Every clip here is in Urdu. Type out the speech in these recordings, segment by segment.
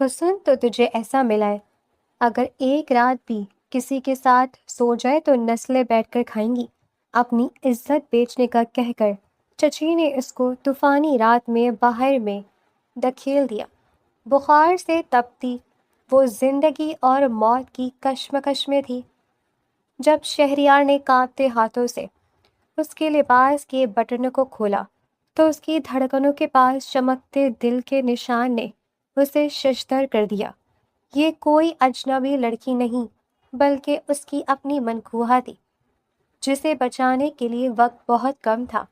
حسن تو تجھے ایسا ملا ہے، اگر ایک رات بھی کسی کے ساتھ سو جائے تو نسلیں بیٹھ کر کھائیں گی، اپنی عزت بیچنے کا کہہ کر چچی نے اس کو طوفانی رات میں باہر میں دھکیل دیا۔ بخار سے تپتی وہ زندگی اور موت کی کشمکش میں تھی جب شہریار نے کانپتے ہاتھوں سے اس کے لباس کے بٹن کو کھولا تو اس کی دھڑکنوں کے پاس چمکتے دل کے نشان نے اسے ششدر کر دیا۔ یہ کوئی اجنبی لڑکی نہیں بلکہ اس کی اپنی منقوہہ تھی جسے بچانے کے لیے وقت بہت کم تھا۔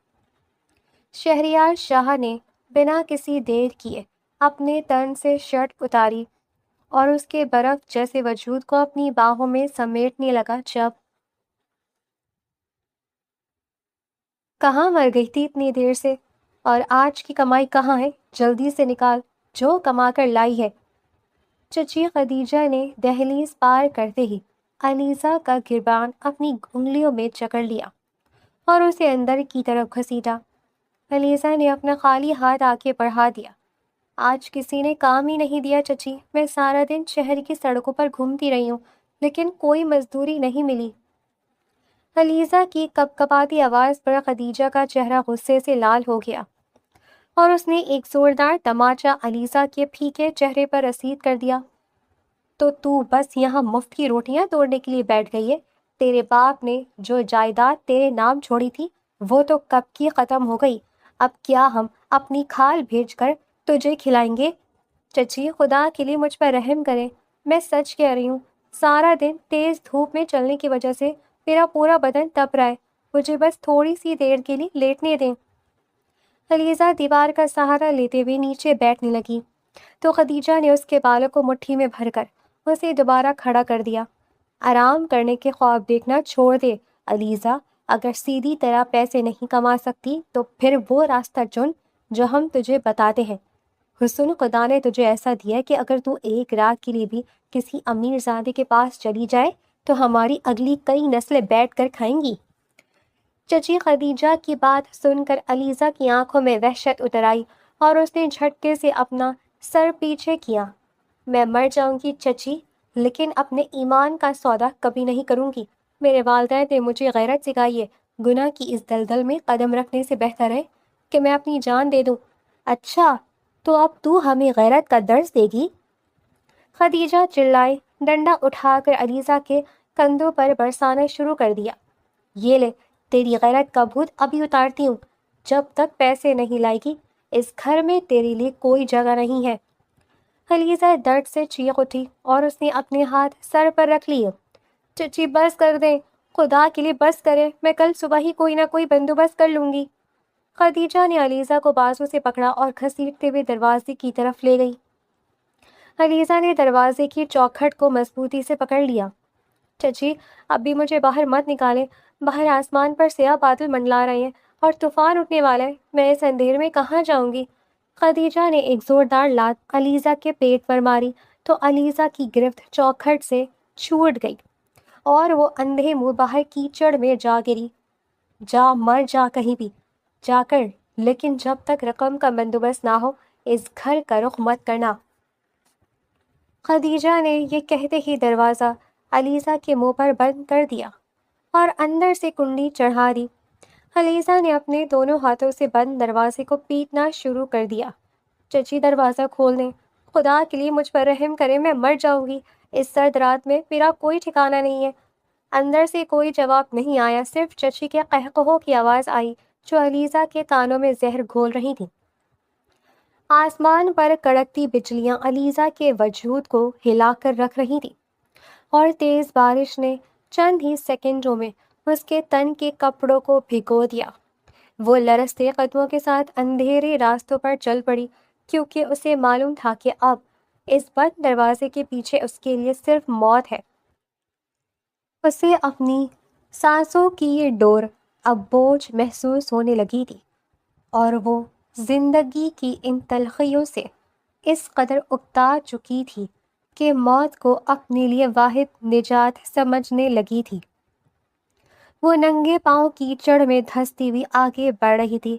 شہریار شاہ نے بنا کسی دیر کیے اپنے تن سے شرٹ اتاری اور اس کے برف جیسے وجود کو اپنی باہوں میں سمیٹنے لگا۔ جب کہاں مر گئی تھی اتنی دیر سے؟ اور آج کی کمائی کہاں ہے؟ جلدی سے نکال جو کما کر لائی ہے۔ چچی خدیجہ نے دہلیز پار کرتے ہی علیزہ کا گربان اپنی انگلیوں میں جکڑ لیا اور اسے اندر کی طرف گھسیٹا۔ علیزہ نے اپنا خالی ہاتھ آگے بڑھا دیا۔ آج کسی نے کام ہی نہیں دیا چچی، میں سارا دن شہر کی سڑکوں پر گھومتی رہی ہوں لیکن کوئی مزدوری نہیں ملی۔ علیزہ کی کپکپاتی آواز پر خدیجہ کا چہرہ غصے سے لال ہو گیا اور اس نے ایک زوردار تماچا علیزہ کے پھیکے چہرے پر رسید کر دیا۔ تو بس یہاں مفت کی روٹیاں توڑنے کے لیے بیٹھ گئی ہے؟ تیرے باپ نے جو جائیداد تیرے نام چھوڑی تھی وہ تو کب کی ختم ہو گئی، اب کیا ہم اپنی کھال بھیج کر تجھے کھلائیں گے؟ چچی خدا کے لیے مجھ پر رحم کریں، میں سچ کہہ رہی ہوں، سارا دن تیز دھوپ میں چلنے کی وجہ سے میرا پورا بدن تپ رہا ہے، مجھے بس تھوڑی سی دیر کے لیے لیٹنے دیں۔ علیزہ دیوار کا سہارا لیتے ہوئے نیچے بیٹھنے لگی تو خدیجہ نے اس کے بالوں کو مٹھی میں بھر کر اسے دوبارہ کھڑا کر دیا۔ آرام کرنے کے خواب دیکھنا چھوڑ دے علیزہ، اگر سیدھی طرح پیسے نہیں کما سکتی تو پھر وہ راستہ چن جو ہم تجھے بتاتے ہیں۔ حسن، خدا نے تجھے ایسا دیا کہ اگر تو ایک رات کے لیے بھی کسی امیر زادے کے پاس چلی جائے تو ہماری اگلی کئی نسلیں بیٹھ کر کھائیں گی۔ چچی خدیجہ کی بات سن کر علیزہ کی آنکھوں میں وحشت اتر آئی اور اس نے جھٹکے سے اپنا سر پیچھے کیا۔ میں مر جاؤں گی چچی، لیکن اپنے ایمان کا سودا کبھی نہیں کروں گی۔ میرے والدین نے مجھے غیرت سکھائی ہے، گناہ کی اس دلدل میں قدم رکھنے سے بہتر ہے کہ میں اپنی جان دے دوں۔ اچھا تو اب تو ہمیں غیرت کا درس دے گی؟ خدیجہ چلائی، ڈنڈا اٹھا کر علیزہ کے کندھوں پر برسانا شروع کر دیا۔ یہ لے، تیری غیرت کا بھوت ابھی اتارتی ہوں، جب تک پیسے نہیں لائے گی اس گھر میں تیرے لیے کوئی جگہ نہیں ہے۔ علیزہ درد سے چیخ اٹھی اور اس نے اپنے ہاتھ سر پر رکھ لیے۔ چچی بس کر دیں، خدا کے لیے بس کریں، میں کل صبح ہی کوئی نہ کوئی بندوبست کر لوں گی۔ خدیجہ نے علیزہ کو بازو سے پکڑا اور گھسیٹتے ہوئے دروازے کی طرف لے گئی۔ علیزہ نے دروازے کی چوکھٹ کو مضبوطی سے پکڑ لیا۔ چچی اب بھی مجھے باہر مت نکالیں، باہر آسمان پر سیاہ بادل منڈلا رہے ہیں اور طوفان اٹھنے والا ہے، میں اس اندھیر میں کہاں جاؤں گی؟ خدیجہ نے ایک زوردار لات علیزہ کے پیٹ پر ماری تو علیزہ کی گرفت چوکھٹ سے چھوٹ گئی اور وہ اندھے منہ باہر کیچڑ میں جا گری۔ جا مر جا کہیں بھی جا کر، لیکن جب تک رقم کا بندوبست نہ ہو اس گھر کا رخ مت کرنا۔ خدیجہ نے یہ کہتے ہی دروازہ علیزہ کے منہ پر بند کر دیا اور اندر سے کنڈی چڑھا دی۔ علیزہ نے اپنے دونوں ہاتھوں سے بند دروازے کو پیٹنا شروع کر دیا۔ چچی دروازہ کھول دیں، خدا کے لیے مجھ پر رحم کریں، میں مر جاؤں گی اس سرد رات میں، میرا کوئی ٹھکانہ نہیں ہے۔ اندر سے کوئی جواب نہیں آیا، صرف چچی کے قہقہوں کی آواز آئی جو علیزہ کے کانوں میں زہر گھول رہی تھی۔ آسمان پر کڑکتی بجلیاں علیزہ کے وجود کو ہلا کر رکھ رہی تھی اور تیز بارش نے چند ہی سیکنڈوں میں اس کے تن کے کپڑوں کو بھگو دیا۔ وہ لرزتے قدموں کے ساتھ اندھیرے راستوں پر چل پڑی کیونکہ اسے معلوم تھا کہ اب اس بند دروازے کے پیچھے اس کے لیے صرف موت ہے۔ اسے اپنی سانسوں کی یہ ڈور اب بوجھ محسوس ہونے لگی تھی اور وہ زندگی کی ان تلخیوں سے اس قدر اکتا چکی تھی کہ موت کو اپنے لیے واحد نجات سمجھنے لگی تھی۔ وہ ننگے پاؤں کیچڑ میں دھستی ہوئی آگے بڑھ رہی تھی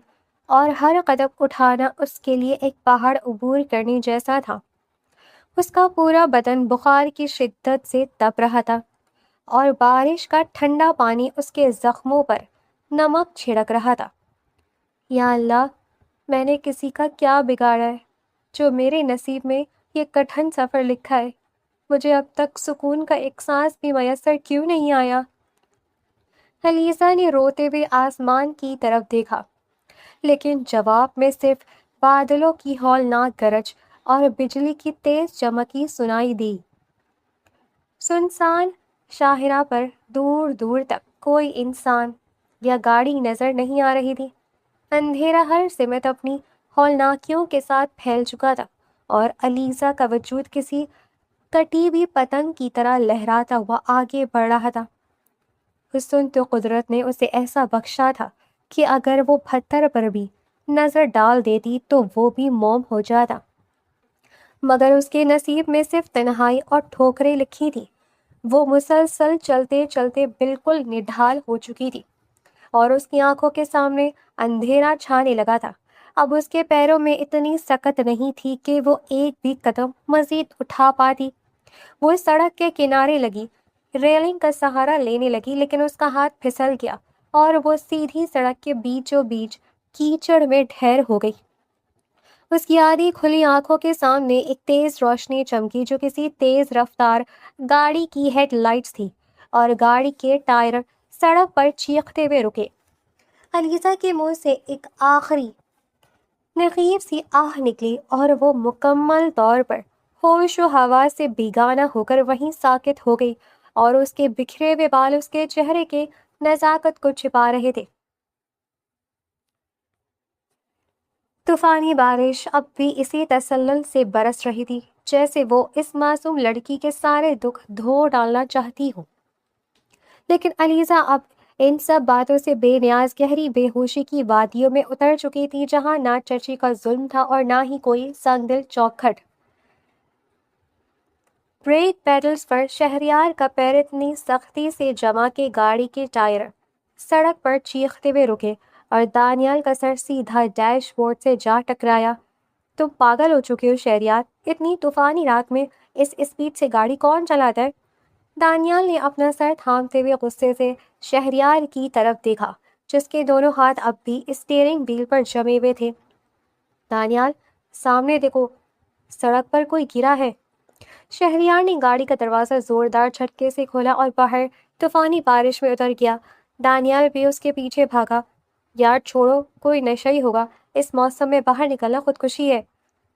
اور ہر قدم اٹھانا اس کے لیے ایک پہاڑ عبور کرنے جیسا تھا۔ اس کا پورا بدن بخار کی شدت سے تپ رہا تھا اور بارش کا ٹھنڈا پانی اس کے زخموں پر نمک چھڑک رہا تھا۔ یا اللہ، میں نے کسی کا کیا بگاڑا ہے جو میرے نصیب میں یہ کٹھن سفر لکھا ہے؟ مجھے اب تک سکون کا ایک سانس بھی میسر کیوں نہیں آیا؟ علیزہ نے روتے ہوئے آسمان کی طرف دیکھا، لیکن جواب میں صرف بادلوں کی ہولناک گرج اور بجلی کی تیز چمکی سنائی دی۔ سنسان شاہراہ پر دور دور تک کوئی انسان یا گاڑی نظر نہیں آ رہی تھی۔ اندھیرا ہر سمت اپنی ہولناکیوں کے ساتھ پھیل چکا تھا اور علیزہ کا وجود کسی کٹی ہوئی پتنگ کی طرح لہراتا ہوا آگے بڑھ رہا تھا۔ حسن تو قدرت نے اسے ایسا بخشا تھا کہ اگر وہ پتھر پر بھی نظر ڈال دیتی تو وہ بھی موم ہو جاتا، مگر اس کے نصیب میں صرف تنہائی اور ٹھوکریں لکھی تھی۔ وہ مسلسل چلتے چلتے بالکل نڈھال ہو چکی تھی اور اس کی آنکھوں کے سامنے اندھیرا چھانے لگا تھا۔ اب اس کے پیروں میں اتنی سکت نہیں تھی کہ وہ ایک بھی قدم مزید اٹھا پاتی۔ وہ سڑک کے کنارے لگی ریلنگ کا سہارا لینے لگی، لیکن اس کا ہاتھ پھسل گیا اور وہ سیدھی سڑک کے بیچوں بیچ کیچڑ میں ڈھیر ہو گئی۔ اس کی آدھی کھلی آنکھوں کے سامنے ایک تیز روشنی چمکی جو کسی تیز رفتار گاڑی کی ہیڈ لائٹس تھی، اور گاڑی کے ٹائر سڑک پر چیختے ہوئے رکے۔ علیزہ کے منہ سے ایک آخری نقیب سی آہ نکلی اور وہ مکمل طور پر ہوش و حواس سے بیگانہ ہو کر وہیں ساکت ہو گئی، اور اس کے بکھرے ہوئے بال اس کے چہرے کے نزاکت کو چھپا رہے تھے۔ طوفانی بارش اب بھی اسی تسلسل سے برس رہی تھی جیسے وہ اس معصوم لڑکی کے سارے دکھ دھو ڈالنا چاہتی ہو، لیکن علیزہ اب ان سب باتوں سے بے نیاز گہری بے ہوشی کی وادیوں میں اتر چکی تھی، جہاں نہ چچی کا ظلم تھا اور نہ ہی کوئی سنگ دل چوکھٹ۔ بریک پیڈلز پر شہریار کا پیر اتنی سختی سے جما کہ گاڑی کے ٹائر سڑک پر چیختے ہوئے رکے اور دانیال کا سر سیدھا ڈیش بورڈ سے جا ٹکرایا۔ تم پاگل ہو چکے ہو شہریار، اتنی طوفانی رات میں اس اسپیڈ سے گاڑی کون چلاتا ہے؟ دانیال نے اپنا سر تھامتے ہوئے غصے سے شہریار کی طرف دیکھا، جس کے دونوں ہاتھ اب بھی اسٹیئرنگ وہیل پر جمے ہوئے تھے۔ دانیال، سامنے دیکھو، سڑک پر کوئی گرا ہے۔ شہریار نے گاڑی کا دروازہ زوردار جھٹکے سے کھولا اور باہر طوفانی بارش میں اتر گیا۔ دانیال بھی اس کے پیچھے بھاگا۔ یار چھوڑو، کوئی نشہ ہی ہوگا، اس موسم میں باہر نکلنا خودکشی ہے۔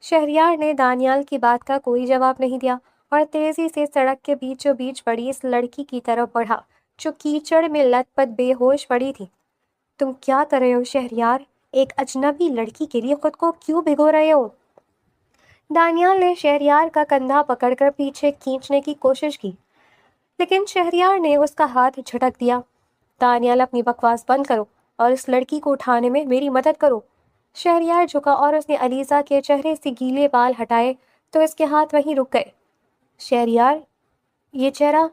شہریار نے دانیال کی بات کا کوئی جواب نہیں دیا اور تیزی سے سڑک کے بیچوں بیچ پڑی اس لڑکی کی طرف بڑھا جو کیچڑ میں لت پت بے ہوش پڑی تھی۔ تم کیا کر رہے ہو شہریار؟ ایک اجنبی لڑکی کے لیے خود کو کیوں بھگو رہے ہو؟ دانیال نے شہریار کا کندھا پکڑ کر پیچھے کھینچنے کی کوشش کی، لیکن شہریار نے اس کا ہاتھ جھٹک دیا۔ دانیال، اپنی بکواس بند کرو اور اس لڑکی کو اٹھانے میں میری مدد کرو۔ شہریار جھکا اور اس نے علیزہ کے چہرے سے گیلے بال ہٹائے تو اس کے ہاتھ وہیں رک گئے۔ شہریار، یہ چہرہ؟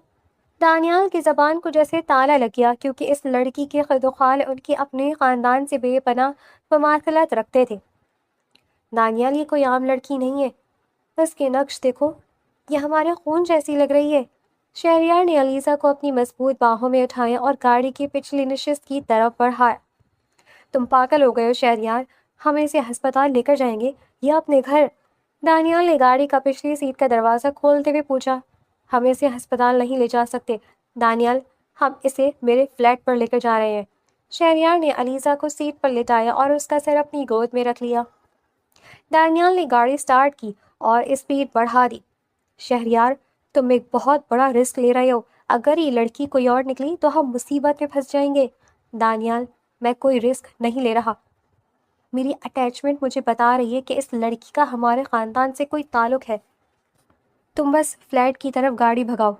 دانیال کی زبان کو جیسے تالا لگ گیا، کیونکہ اس لڑکی کے خد و خال ان کے اپنے خاندان سے بے پناہ مماثلت رکھتے تھے۔ دانیال، یہ کوئی عام لڑکی نہیں ہے، اس کے نقش دیکھو، یہ ہمارے خون جیسی لگ رہی ہے۔ شہریار نے علیزہ کو اپنی مضبوط باہوں میں اٹھایا اور گاڑی کی پچھلی نشست کی طرف بڑھایا۔ تم پاگل ہو گئے ہو شہریار، ہم اسے ہسپتال لے کر جائیں گے یا اپنے گھر؟ دانیال نے گاڑی کا پچھلی سیٹ کا دروازہ کھولتے ہوئے پوچھا۔ ہم اسے ہسپتال نہیں لے جا سکتے دانیال، ہم اسے میرے فلیٹ پر لے کر جا رہے ہیں۔ شہریار نے علیزہ کو سیٹ پر لٹایا اور اس کا سر اپنی گود میں رکھ لیا۔ دانیال نے گاڑی سٹارٹ کی اور اسپیڈ بڑھا دی۔ شہریار، تم ایک بہت بڑا رسک لے رہے ہو، اگر یہ لڑکی کوئی اور نکلی تو ہم مصیبت میں پھنس جائیں گے۔ دانیال، میں کوئی رسک نہیں لے رہا، میری اٹیچمنٹ مجھے بتا رہی ہے کہ اس لڑکی کا ہمارے خاندان سے کوئی تعلق ہے۔ تم بس فلیٹ کی طرف گاڑی بھگاؤ۔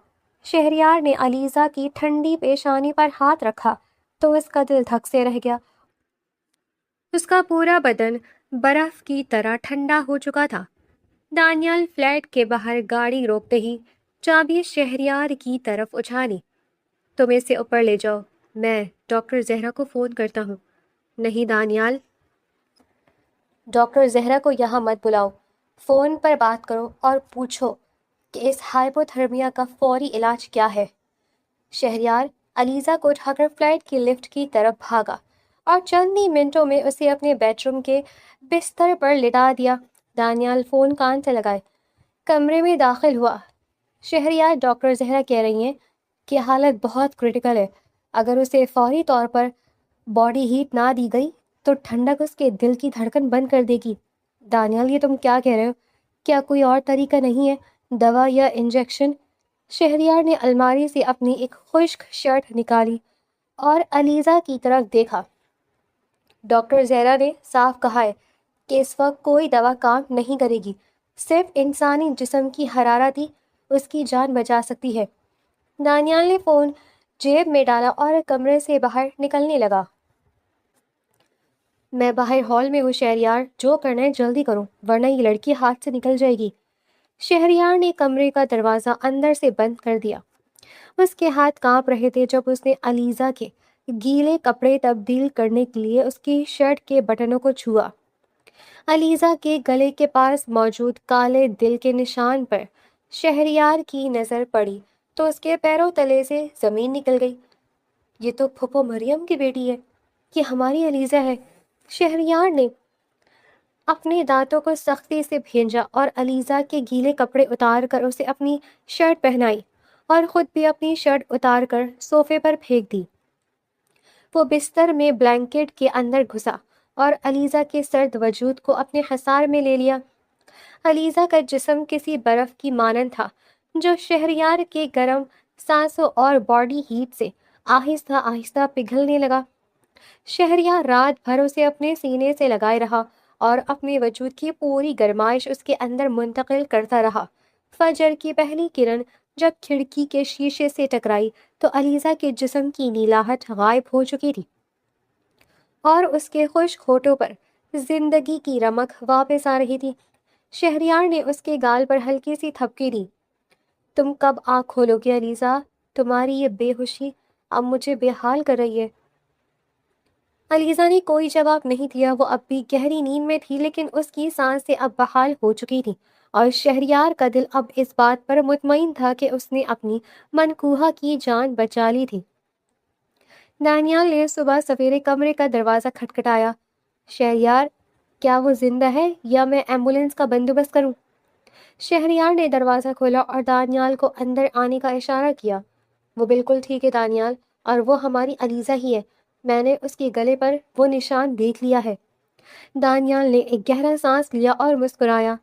شہریار نے علیزہ کی ٹھنڈی پیشانی پر ہاتھ رکھا تو اس کا دل دھک سے رہ گیا۔ اس کا پورا بدن برف کی طرح ٹھنڈا ہو چکا تھا۔ دانیال فلیٹ کے باہر گاڑی روکتے ہی چابی شہریار کی طرف اچھالی۔ تم اسے اوپر لے جاؤ، میں ڈاکٹر زہرا کو فون کرتا ہوں۔ نہیں دانیال، ڈاکٹر زہرا کو یہاں مت بلاؤ، فون پر بات کرو اور پوچھو کہ اس ہائپوتھرمیا کا فوری علاج کیا ہے۔ شہریار علیزہ کو اٹھا کر فلیٹ کی لفٹ کی طرف بھاگا اور چند ہی منٹوں میں اسے اپنے بیڈ روم کے بستر پر لٹا دیا۔ دانیال فون کان سے لگائے کمرے میں داخل ہوا۔ شہریار ڈاکٹر زہرا کہہ رہی ہیں کہ حالت بہت کریٹیکل ہے، اگر اسے فوری طور پر باڈی ہیٹ نہ دی گئی تو ٹھنڈک اس کے دل کی دھڑکن بند کر دے گی۔ دانیال یہ تم کیا کہہ رہے ہو؟ کیا کوئی اور طریقہ نہیں ہے، دوا یا انجیکشن؟ شہریار نے الماری سے اپنی ایک خشک شرٹ نکالی اور علیزہ کی طرف دیکھا۔ ڈاکٹر زہرا نے صاف کہا ہے کہ اس وقت کوئی دوا کام نہیں کرے گی، صرف انسانی جسم کی حرارت ہی اس کی جان بچا سکتی ہے۔ دانیال نے فون جیب میں ڈالا اور کمرے سے باہر نکلنے لگا۔ میں باہر ہال میں ہوں شہریار، جو کرنا ہے جلدی کرو ورنہ یہ لڑکی ہاتھ سے نکل جائے گی۔ شہریار نے کمرے کا دروازہ اندر سے بند کر دیا۔ اس کے ہاتھ کانپ رہے تھے جب اس نے علیزہ کے گیلے کپڑے تبدیل کرنے کے لیے اس کی شرٹ کے بٹنوں کو چھوا۔ علیزہ کے گلے کے پاس موجود کالے دل کے نشان پر شہریار کی نظر پڑی تو اس کے پیروں تلے سے زمین نکل گئی۔ یہ تو پھپھو مریم کی بیٹی ہے، یہ ہماری علیزہ ہے۔ شہریار نے اپنے دانتوں کو سختی سے بھینجا اور علیزہ کے گیلے کپڑے اتار کر اسے اپنی شرٹ پہنائی اور خود بھی اپنی شرٹ اتار کر صوفے پر پھینک دی۔ وہ بستر میں بلینکٹ کے اندر گھسا اور علیزہ کے سرد وجود کو اپنے حصار میں لے لیا۔ علیزہ کا جسم کسی برف کی مانند تھا جو شہریار کے گرم سانسوں اور باڈی ہیٹ سے آہستہ آہستہ پگھلنے لگا۔ شہریار رات بھر اسے اپنے سینے سے لگائے رہا اور اپنے وجود کی پوری گرمائش اس کے اندر منتقل کرتا رہا۔ فجر کی پہلی کرن جب کھڑکی کے شیشے سے ٹکرائی تو علیزہ کے جسم کی نیلاہٹ غائب ہو چکی تھی اور اس کے خشک ہونٹوں پر زندگی کی رمق واپس آ رہی تھی۔ شہریار نے اس کے گال پر ہلکی سی تھپکی دی۔ تم کب آنکھ کھولو گے علیزہ؟ تمہاری یہ بے ہوشی اب مجھے بے حال کر رہی ہے۔ علیزہ نے کوئی جواب نہیں دیا۔ وہ اب بھی گہری نیند میں تھی لیکن اس کی سانسیں اب بحال ہو چکی تھیں اور شہریار کا دل اب اس بات پر مطمئن تھا کہ اس نے اپنی منکوہہ کی جان بچا لی تھی۔ دانیال نے صبح سویرے کمرے کا دروازہ کھٹکھٹایا۔ شہریار، کیا وہ زندہ ہے یا میں ایمبولینس کا بندوبست کروں؟ شہریار نے دروازہ کھولا اور دانیال کو اندر آنے کا اشارہ کیا۔ وہ بالکل ٹھیک ہے دانیال، اور وہ ہماری علیزہ ہی ہے، میں نے اس کے گلے پر وہ نشان دیکھ لیا ہے۔ دانیال نے ایک گہرا سانس لیا اور مسکرایا۔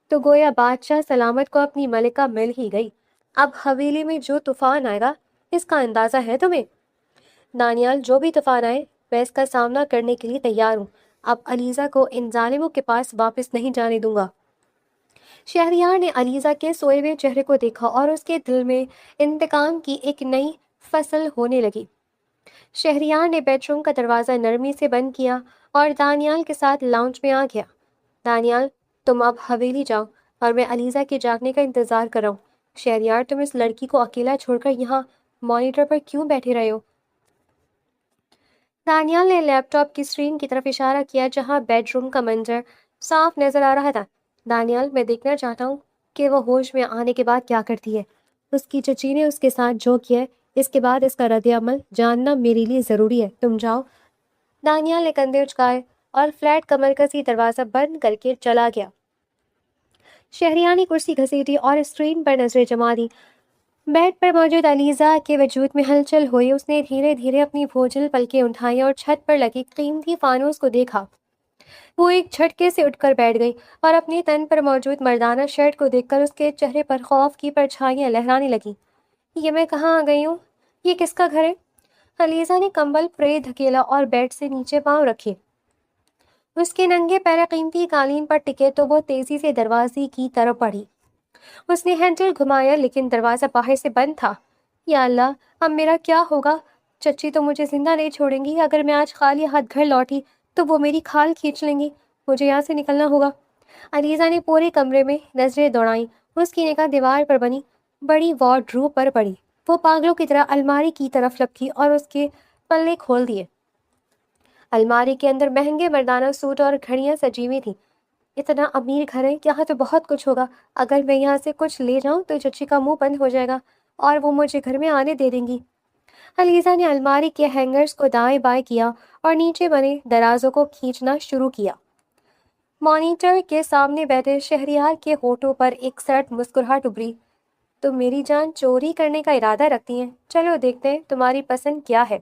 تو گویا بادشاہ سلامت کو اپنی ملکہ مل ہی گئی۔ اب حویلی میں جو طوفان آئے گا اس کا اندازہ ہے تمہیں؟ دانیال، جو بھی طوفان آئے میں اس کا سامنا کرنے کے لیے تیار ہوں۔ اب علیزہ کو ان ظالموں کے پاس واپس نہیں جانے دوں گا۔ شہریار نے علیزہ کے سوئے ہوئے چہرے کو دیکھا اور اس کے دل میں انتقام کی ایک نئی فصل ہونے لگی۔ شہریار نے بیڈ روم کا دروازہ نرمی سے بند کیا اور دانیال کے ساتھ لاؤنج میں آ گیا۔ دانیال، تم اب حویلی جاؤ اور میں علیزہ کے جاگنے کا انتظار کر رہا ہوں۔ شہریار، تم اس لڑکی کو اکیلا چھوڑ کر یہاں مانیٹر پر کیوں بیٹھے رہے ہو؟ دانیال نے لیپ ٹاپ کی اسکرین کی طرف اشارہ کیا جہاں بیڈ روم کا منظر صاف نظر آ رہا تھا۔ دانیال، میں دیکھنا چاہتا ہوں کہ وہ ہوش میں آنے کے بعد کیا کرتی ہے۔ اس کی چچی نے اس کے ساتھ جو کیا ہے اس کے بعد اس کا رد عمل جاننا میرے لیے ضروری ہے۔ تم جاؤ۔ دانیال نے کندھے اچکائے اور فلیٹ کا مرکزی دروازہ بند کر کے چلا گیا۔ شہریار نے کرسی گھسیٹی اور اسکرین پر نظریں جما دی۔ بیڈ پر موجود علیزہ کے وجود میں ہلچل ہوئی۔ اس نے دھیرے دھیرے اپنی بھوجل پلکیں اٹھائیں اور چھت پر لگی قیمتی فانوس کو دیکھا۔ وہ ایک جھٹکے سے اٹھ کر بیٹھ گئی اور اپنے تن پر موجود مردانہ شرٹ کو دیکھ کر اس کے چہرے پر خوف کی پرچھائیاں لہرانے لگیں۔ یہ میں کہاں آ گئی ہوں؟ یہ کس کا گھر ہے؟ علیزہ نے کمبل پرے دھکیلا اور بیڈ سے نیچے پاؤں رکھے۔ اس کے ننگے پیر قیمتی قالین پر ٹکے تو وہ تیزی سے دروازے کی طرف بڑھی۔ اس نے ہینڈل گھمایا لیکن دروازہ باہر سے بند تھا۔ یا اللہ، اب میرا کیا ہوگا؟ چچی تو مجھے زندہ نہیں چھوڑیں گی۔ اگر میں آج خالی ہاتھ گھر لوٹی تو وہ میری کھال کھینچ لیں گی۔ مجھے یہاں سے نکلنا ہوگا۔ علیزہ نے پورے کمرے میں نظریں دوڑائیں۔ اس کی نگاہ دیوار پر بنی بڑی وارڈروب پر پڑی۔ وہ پاگلوں کی طرح الماری کی طرف لپکی اور اس کے پلے کھول دیے۔ الماری کے اندر مہنگے مردانہ سوٹ اور گھڑیاں سجی ہوئی تھیں۔ اتنا امیر گھر ہے، یہاں تو بہت کچھ ہوگا، اگر میں یہاں سے کچھ لے جاؤں تو چچی کا منہ بند ہو جائے گا اور وہ مجھے گھر میں آنے دے دیں گی۔ علیزہ نے الماری کے ہینگرز کو دائیں بائیں کیا اور نیچے بنے درازوں کو کھینچنا شروع کیا۔ مانیٹر کے سامنے بیٹھے شہریار کے ہونٹوں پر ایک سرد مسکراہٹ ابھری۔ تم میری جان چوری کرنے کا ارادہ رکھتی ہیں، چلو دیکھتے ہیں تمہاری پسند کیا ہے۔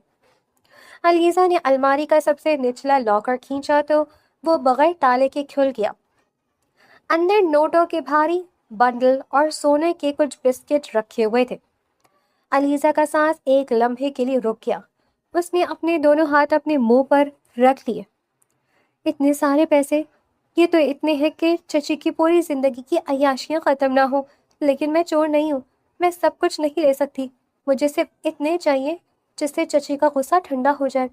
علیزہ نے الماری کا سب سے نچلا لاکر کھینچا تو وہ بغیر تالے کے کھل گیا۔ اندر نوٹوں کے بھاری بنڈل اور سونے کے کچھ بسکٹ رکھے ہوئے تھے۔ علیزہ کا سانس ایک لمحے کے لیے رک گیا۔ اس نے اپنے دونوں ہاتھ اپنے منہ پر رکھ لیے۔ اتنے سارے پیسے، یہ تو اتنے ہیں کہ چچی کی پوری زندگی کی عیاشیاں ختم نہ ہوں، لیکن میں چور نہیں ہوں، میں سب کچھ نہیں لے سکتی، مجھے صرف اتنے چاہیے جس سے چچی کا غصہ ٹھنڈا ہو جائے۔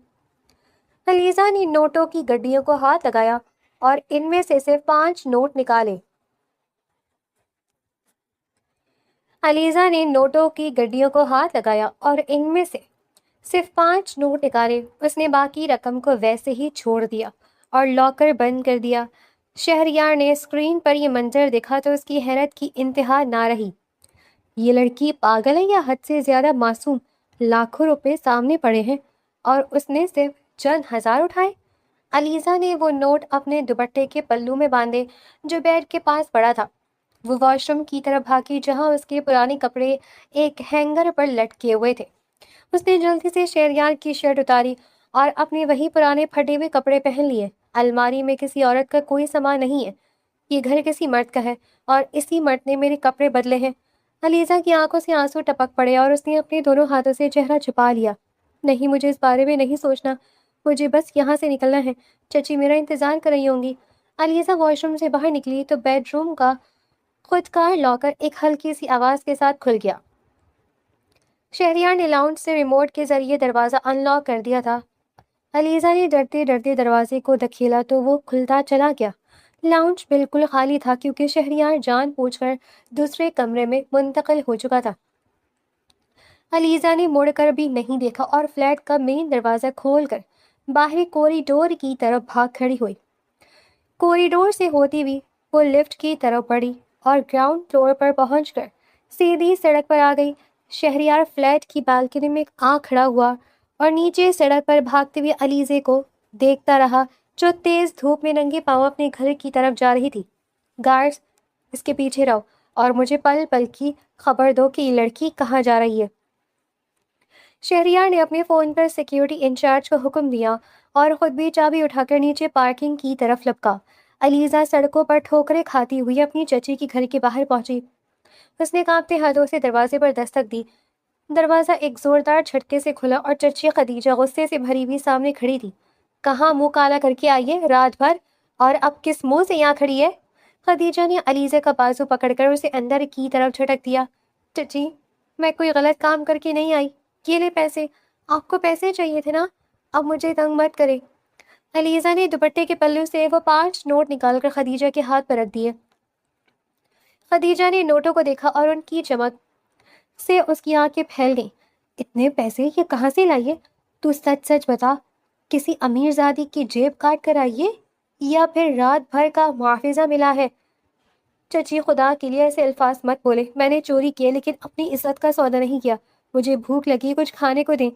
علیزہ نے نوٹوں کی گڈیوں کو ہاتھ لگایا اور ان میں سے صرف 5 نوٹ نکالے۔ علیزہ نے نوٹوں کی گڈیوں کو ہاتھ لگایا اور ان میں سے صرف 5 نوٹ نکالے۔ اس نے باقی رقم کو ویسے ہی چھوڑ دیا اور لاکر بند کر دیا۔ شہریار نے اسکرین پر یہ منظر دیکھا تو اس کی حیرت کی انتہا نہ رہی۔ یہ لڑکی پاگل ہے یا حد سے زیادہ معصوم؟ لاکھوں روپے سامنے پڑے ہیں اور اس نے صرف چند ہزار اٹھائے۔ علیزہ نے وہ نوٹ اپنے دوپٹے کے پلو میں باندھے جو بیڈ کے پاس پڑا تھا۔ وہ واش روم کی طرف بھاگی جہاں اس کے پرانے کپڑے ایک ہینگر پر لٹکے ہوئے تھے۔ اس نے جلدی سے شہریار کی شرٹ اتاری اور اپنے وہی پرانے پھٹے ہوئے کپڑے پہن لیے۔ الماری میں کسی عورت کا کوئی سامان نہیں ہے، یہ گھر کسی مرد کا ہے اور اسی مرد نے میرے کپڑے بدلے ہیں۔ علیزہ کی آنکھوں سے آنسو ٹپک پڑے اور اس نے اپنے دونوں ہاتھوں سے چہرہ چھپا لیا۔ نہیں، مجھے اس بارے میں نہیں سوچنا، مجھے بس یہاں سے نکلنا ہے، چچی میرا انتظار کر رہی ہوں گی۔ علیزہ واش روم سے باہر نکلی تو بیڈ روم کا خودکار لاکر ایک ہلکی سی آواز کے ساتھ کھل گیا۔ شہریار نے لاؤنج سے ریموٹ کے ذریعے دروازہ ان لاک کر دیا تھا۔ علیزہ نے ڈرتے ڈرتے دروازے کو دھکیلا تو وہ کھلتا چلا گیا۔ لاؤنج بالکل خالی تھا کیونکہ شہریار جان بوجھ کر دوسرے کمرے میں منتقل ہو چکا تھا۔ علیزہ نے مڑ کر بھی نہیں دیکھا اور فلیٹ کا مین دروازہ کھول کر باہری کوریڈور کی طرف بھاگ کھڑی ہوئی۔ کوریڈور سے ہوتی ہوئی وہ لفٹ کی طرف بڑھی اور گراؤنڈ فلور پر پہنچ کر سیدھی سڑک پر آ گئی۔ شہریار فلیٹ کی بالکنی میں آ کھڑا ہوا اور نیچے سڑک پر بھاگتے ہوئے علیزے کو دیکھتا رہا جو تیز دھوپ میں ننگے پاؤں اپنے گھر کی طرف جا رہی تھی۔ گارڈز، اس کے پیچھے رہو اور مجھے پل پل کی خبر دو کہ یہ لڑکی کہاں جا رہی ہے۔ شہریار نے اپنے فون پر سیکیورٹی انچارج کو حکم دیا اور خود بھی چابی اٹھا کر نیچے پارکنگ کی طرف لپکا۔ علیزہ سڑکوں پر ٹھوکریں کھاتی ہوئی اپنی چچی کے گھر کے باہر پہنچی۔ اس نے کانپتے ہاتھوں سے دروازے پر دستک دی۔ دروازہ ایک زوردار جھٹکے سے کھلا اور چچی خدیجہ غصے سے بھری ہوئی سامنے کھڑی تھی۔ کہاں منہ کالا کر کے آئی ہے رات بھر، اور اب کس منہ سے یہاں کھڑی ہے؟ خدیجہ نے علیزہ کا بازو پکڑ کر اسے اندر کی طرف جھٹک دیا۔ چچی، میں کوئی غلط کام کر کے نہیں آئی، یہ لے پیسے، آپ کو پیسے چاہیے تھے نا، اب مجھے تنگ مت کرے۔ علیزہ نے دوپٹے کے پلو سے وہ 5 نوٹ نکال کر خدیجہ کے ہاتھ پر رکھ دیے۔ خدیجہ نے نوٹوں کو دیکھا اور ان کی چمک سے اس کی آنکھیں پھیل گئیں۔ اتنے پیسے یہ کہاں سے لائیے؟ تو سچ سچ بتا، کسی امیر زادی کی جیب کاٹ کر آئیے یا پھر رات بھر کا محافظہ ملا ہے؟ چچی، خدا کے لیے ایسے الفاظ مت بولے، میں نے چوری کیے لیکن اپنی عزت کا سودا نہیں کیا، مجھے بھوک لگی، کچھ کھانے کو دیں۔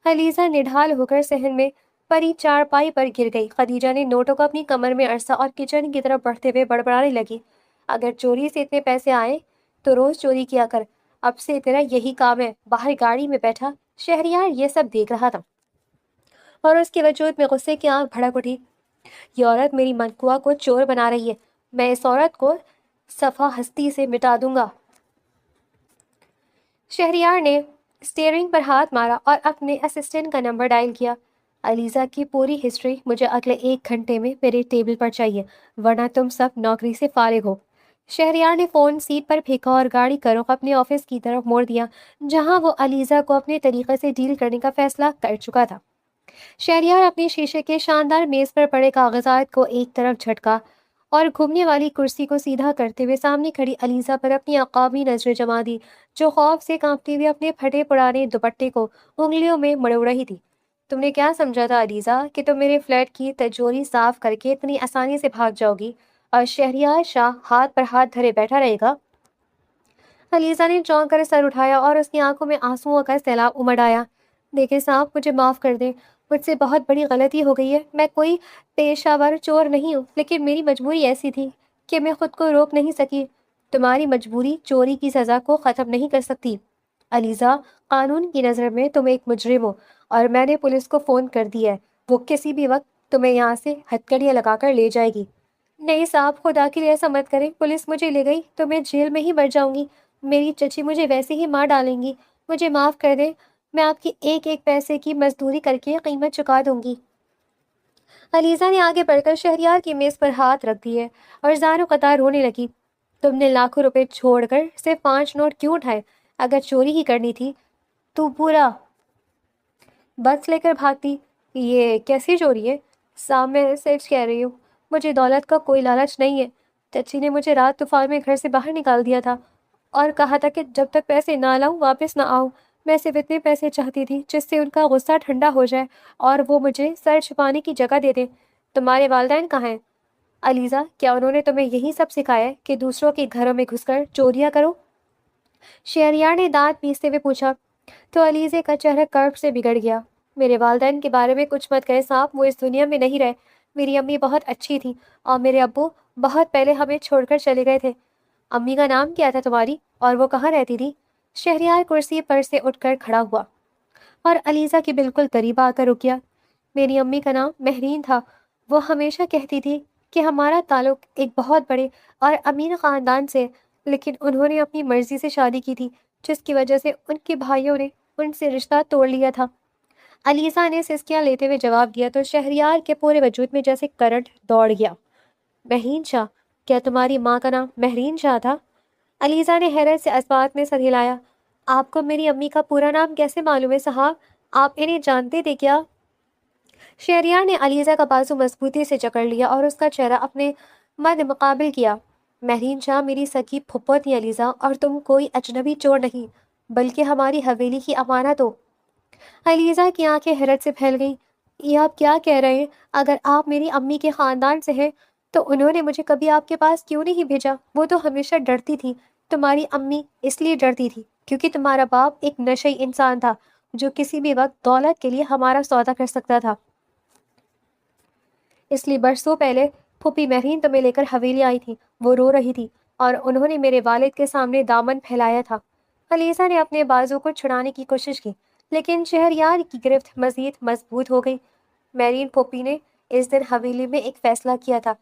علیزہ نڈھال ہو کر صحن میں پری چارپائی پر گر گئی۔ خدیجہ نے نوٹوں کو اپنی کمر میں عرصہ اور کچن کی طرف بڑھتے ہوئے بڑبڑانے لگی۔ اگر چوری سے اتنے پیسے آئے تو روز چوری کیا کر، اب سے تیرا یہی کام ہے۔ باہر گاڑی میں بیٹھا شہریار یہ سب دیکھ رہا تھا اور اس کے وجود میں غصے کی آنکھ بھڑک اٹھی۔ یہ عورت میری منقوا کو چور بنا رہی ہے، میں اس عورت کو صفحہ ہستی سے مٹا دوں گا۔ شہریار نے اسٹیئرنگ پر ہاتھ مارا اور اپنے اسسٹنٹ کا نمبر ڈائل کیا۔ علیزہ کی پوری ہسٹری مجھے اگلے 1 گھنٹے میں میرے ٹیبل پر چاہیے، ورنہ تم سب نوکری سے فارغ ہو۔ شہریار نے فون سیٹ پر پھینکا اور گاڑی کا رخ اپنے آفس کی طرف موڑ دیا جہاں وہ علیزہ کو اپنے طریقے سے ڈیل کرنے کا فیصلہ کر چکا تھا۔ شہریار اپنے شیشے کے شاندار میز پر پڑے کاغذات کو ایک طرف جھٹکا اور گھومنے والی کرسی کو سیدھا کرتے ہوئے سامنے کھڑی علیزہ پر اپنی عقابی نظریں جما دی جو خوف سے کانپتی ہوئی اپنے پھٹے پرانے دوپٹے کو انگلیوں میں مڑوڑ رہی تھی۔ تم نے کیا سمجھا تھا علیزہ کہ تم میرے فلیٹ کی تجوری صاف کر کے اتنی آسانی سے بھاگ جاؤ گی؟ اور شہریار شاہ ہاتھ پر ہاتھ دھرے بیٹھا رہے گا؟ علیزہ نے چونک کر سر اٹھایا اور اس کی آنکھوں میں آنسوؤں کا سیلاب امڑ آیا۔ دیکھیں صاحب، مجھے معاف کر دیں، مجھ سے بہت بڑی غلطی ہو گئی ہے۔ میں کوئی پیشہ ور چور نہیں ہوں، لیکن میری مجبوری ایسی تھی کہ میں خود کو روک نہیں سکی۔ تمہاری مجبوری چوری کی سزا کو ختم نہیں کر سکتی۔ علیزہ، قانون کی نظر میں تم ایک مجرم ہو، اور میں نے پولیس کو فون کر دیا ہے۔ وہ کسی بھی وقت تمہیں یہاں سے ہتھکڑیاں لگا کر لے جائے گی۔ نہیں صاحب، خدا کے لیے ایسا مت کریں۔ پولیس مجھے لے گئی تو میں جیل میں ہی مر جاؤں گی۔ میری چچی مجھے ویسے ہی مار ڈالیں گی۔ مجھے معاف کر دیں، میں آپ کی ایک ایک پیسے کی مزدوری کر کے قیمت چکا دوں گی۔ علیزہ نے آگے بڑھ کر شہریار کی میز پر ہاتھ رکھ دیے اور زاروں قطار رونے لگی۔ تم نے لاکھوں روپے چھوڑ کر صرف 5 نوٹ کیوں اٹھائے؟ اگر چوری ہی کرنی تھی تو پورا بکس لے کر بھاگتی۔ یہ کیسی چوری ہے؟ صاحب، میں سچ کہہ رہی ہوں، مجھے دولت کا کوئی لالچ نہیں ہے۔ چچی نے مجھے رات طوفان میں گھر سے باہر نکال دیا تھا اور کہا تھا کہ جب تک پیسے نہ لاؤں واپس نہ آؤں۔ میں صرف اتنے پیسے چاہتی تھی جس سے ان کا غصہ ٹھنڈا ہو جائے اور وہ مجھے سر چھپانے کی جگہ دے دیں۔ تمہارے والدین کہاں ہیں؟ علیزہ، کیا انہوں نے تمہیں یہی سب سکھایا ہے کہ دوسروں کے گھروں میں گھس کر چوریاں کرو؟ شہریار نے دانت پیستے ہوئے پوچھا۔ تو علیزے کا چہرہ کرب سے بگڑ گیا۔ میرے والدین کے بارے میں کچھ مت کہے صاحب، وہ اس دنیا میں نہیں رہے۔ میری امی بہت اچھی تھی اور میرے ابو بہت پہلے ہمیں چھوڑ کر چلے گئے تھے۔ امی کا نام کیا تھا تمہاری، اور وہ کہاں رہتی تھی؟ شہریار کرسی پر سے اٹھ کر کھڑا ہوا اور علیزہ کے بالکل قریب آ کر رک گیا۔ میری امی کا نام مہرین تھا۔ وہ ہمیشہ کہتی تھی کہ ہمارا تعلق ایک بہت بڑے اور امیر خاندان سے، لیکن انہوں نے اپنی مرضی سے شادی کی تھی، جس کی وجہ سے ان کے بھائیوں نے ان سے رشتہ توڑ لیا تھا۔ علیزہ نے سسکیاں لیتے ہوئے جواب دیا تو شہریار کے پورے وجود میں جیسے کرنٹ دوڑ گیا۔ مہرین شاہ؟ کیا تمہاری ماں کا نام مہرین شاہ تھا؟ علیزہ نے حیرت سے اسبات میں سر ہلایا۔ آپ کو میری امی کا پورا نام کیسے معلوم ہے صاحب؟ آپ انہیں جانتے تھے کیا؟ شہریار نے علیزہ کا بازو مضبوطی سے جکڑ لیا اور اس کا چہرہ اپنے مد مقابل کیا۔ مہرین شاہ میری سکی پھپھو تھی علیزہ، اور تم کوئی اجنبی چور نہیں بلکہ ہماری حویلی کی امانت ہو۔ علیزہ کی آنکھیں حیرت سے پھیل گئیں۔ یہ آپ کیا کہہ رہے ہیں؟ اگر آپ میری امی کے خاندان سے ہیں تو انہوں نے مجھے کبھی آپ کے پاس کیوں نہیں بھیجا؟ وہ تو ہمیشہ ڈرتی تھی۔ تمہاری امی اس لیے ڈرتی تھی کیونکہ تمہارا باپ ایک نشئی انسان تھا جو کسی بھی وقت دولت کے لیے ہمارا سودا کر سکتا تھا۔ اس لیے برسوں پہلے پھوپھی مہرین تمہیں لے کر حویلی آئی تھی۔ وہ رو رہی تھی اور انہوں نے میرے والد کے سامنے دامن پھیلایا تھا۔ علیزہ نے اپنے بازو کو چھڑانے کی کوشش کی، لیکن شہریار کی گرفت مزید مضبوط ہو گئی۔ مہرین پھوپھی نے اس دن حویلی میں ایک فیصلہ کیا تھا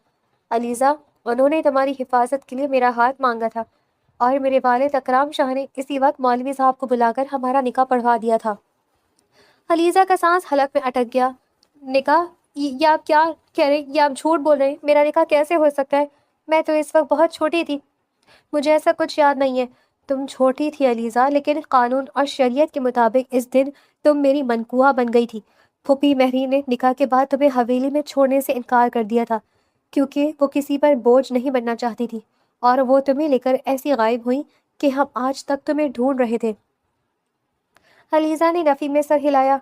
علیزہ، انہوں نے تمہاری حفاظت کے لیے میرا ہاتھ مانگا تھا، اور میرے والد اکرام شاہ نے اسی وقت مولوی صاحب کو بلا کر ہمارا نکاح پڑھوا دیا تھا۔ علیزہ کا سانس حلق میں اٹک گیا۔ نکاح؟ یہ آپ کیا کہہ رہے ہیں؟ یہ آپ جھوٹ بول رہے ہیں۔ میرا نکاح کیسے ہو سکتا ہے؟ میں تو اس وقت بہت چھوٹی تھی۔ مجھے ایسا کچھ یاد نہیں ہے۔ تم چھوٹی تھی علیزہ، لیکن قانون اور شریعت کے مطابق اس دن تم میری منکوہ بن گئی تھی۔ پھوپھی مہرین نے نکاح کے بعد تمہیں حویلی میں چھوڑنے سے انکار کر دیا تھا کیونکہ وہ کسی پر بوجھ نہیں بننا چاہتی تھی، اور وہ تمہیں لے کر ایسی غائب ہوئی کہ ہم آج تک تمہیں ڈھونڈ رہے تھے۔ علیزہ نے نفی میں سر ہلایا۔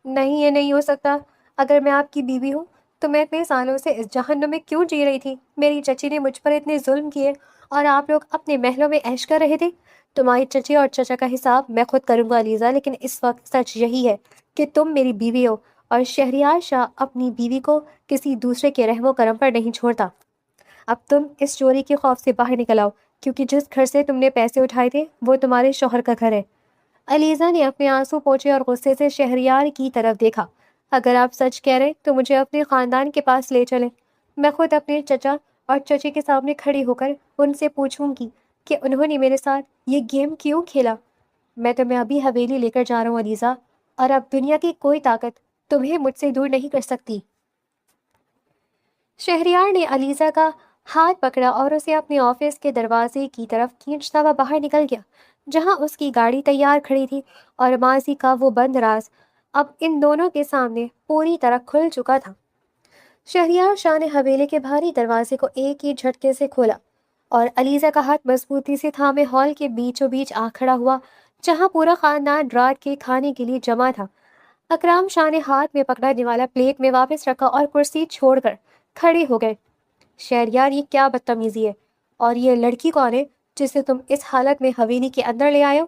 نہیں، یہ نہیں ہو سکتا۔ اگر میں آپ کی بیوی ہوں تو میں اتنے سالوں سے اس جہنم میں کیوں جی رہی تھی؟ میری چچی نے مجھ پر اتنے ظلم کیے اور آپ لوگ اپنے محلوں میں عیش کر رہے تھے۔ تمہاری چچی اور چچا کا حساب میں خود کروں گا علیزہ، لیکن اس وقت سچ یہی ہے کہ تم میری بیوی ہو، اور شہریار شاہ اپنی بیوی کو کسی دوسرے کے رحم و کرم پر نہیں چھوڑتا۔ اب تم اس چوری کے خوف سے باہر نکل آؤ، کیونکہ جس گھر سے تم نے پیسے اٹھائے تھے وہ تمہارے شوہر کا گھر ہے۔ علیزہ نے اپنے آنسو پوچھے اور غصے سے شہریار کی طرف دیکھا۔ اگر آپ سچ کہہ رہے تو مجھے اپنے خاندان کے پاس لے چلیں۔ میں خود اپنے چچا اور چچی کے سامنے کھڑی ہو کر ان سے پوچھوں گی کہ انہوں نے میرے ساتھ یہ گیم کیوں کھیلا۔ میں تمہیں ابھی حویلی لے کر جا رہا ہوں علیزہ، اور اب دنیا کی کوئی طاقت تمہیں مجھ سے دور نہیں کر سکتی۔ شہریار نے علیزہ کا ہاتھ پکڑا اور اسے اپنے آفس کے دروازے کی طرف کھینچتا ہوا باہر نکل گیا، جہاں اس کی گاڑی تیار کھڑی تھی، اور ماضی کا وہ بند راز اب ان دونوں کے سامنے پوری طرح کھل چکا تھا۔ شہریار شاہ نے حویلی کے بھاری دروازے کو ایک ہی جھٹکے سے کھولا اور علیزہ کا ہاتھ مضبوطی سے تھامے ہال کے بیچوں بیچ آ کھڑا ہوا، جہاں پورا خاندان رات کے کھانے کے لیے جمع تھا۔ اکرام شاہ نے ہاتھ میں پکڑنے والا پلیٹ میں واپس رکھا اور کرسی چھوڑ کر کھڑے ہو گئے۔ شہریار یہ کیا بدتمیزی ہے؟ اور یہ لڑکی کون ہے جسے تم اس حالت میں حویلی کے اندر لے آئے ہو؟